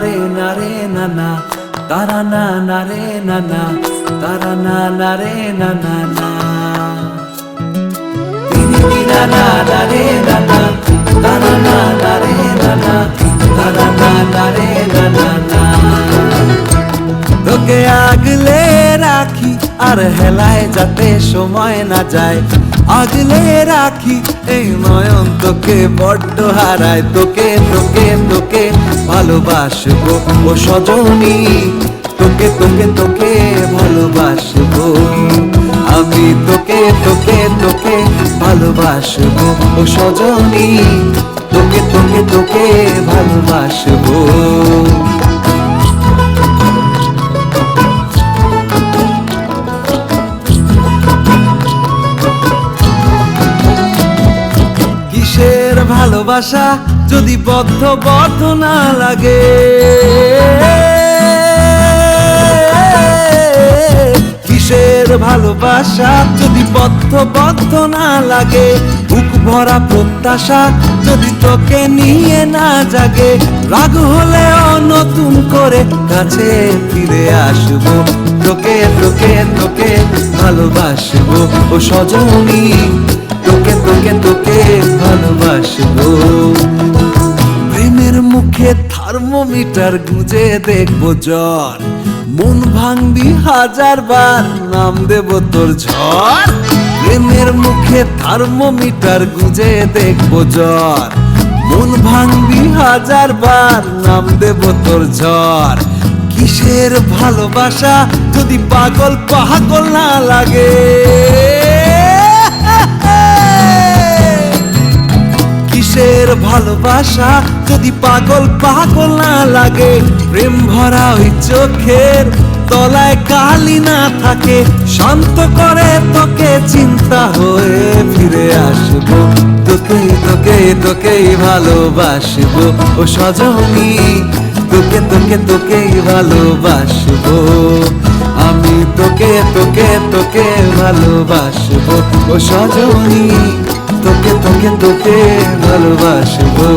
রে না রে না না, তারা না না রে না না, তারা না না রে না না না, তিরা না না রে না না, তারা না না রে না না, তারা না না রে না না না। তোকে আগলে রাখি আর হেলায় যাতে সময় না যায়, আগলে রাখি এই নয়ন তোকে বড্ড হারায়। তোকে তোকে তোকে ভালোবাসবো ও সজনী, তোকে তোকে তোকে ভালোবাসবো আমি, তোকে তোকে তোকে ভালোবাসবো ও সজনী, তোকে তোকে তোকে ভালোবাসবো। কিসের ভালোবাসা যদি বদ্ধ বদ্ধ না লাগে, কিসের ভালোবাসা যদি বদ্ধ বদ্ধ না লাগে, বুক ভরা প্রত্যাশা যদি তোকে নিয়ে না জাগে, রাগ হলেও নতুন করে কাছে ফিরে আসবো, তোকে তোকে তোকে ভালোবাসবো ও সজনী, তোকে তোকে তোকে ভালোবাসবো। প্রেমের মুখে থার্মোমিটার গুঁজে দেখবো জ্বর, মন ভাঙবি হাজার বার নাম দেব তোর ঝড়। প্রেমের মুখে থার্মোমিটার গুঁজে দেখবো জ্বর, মন ভাঙবি হাজার বার নাম দেব তোর ঝড়। কিসের ভালোবাসা যদি পাগল পাগল না লাগে, কিসের ভালোবাসা যদি পাগল পাগল না লাগে, প্রেম ভরা ওই চোখের তলায় কালি না থাকে, শান্ত করে তোকে চিন্তা হয়ে ফিরে আসবো, তোকে তোকে তোকেই ভালোবাসবো ও সজনী, তোকে তোকে তোকেই ভালোবাসবো আমি, তোকে তোকে তোকে ভালোবাসবো ও সজনী, তোকে তোকে তোকে ভালোবাসবো।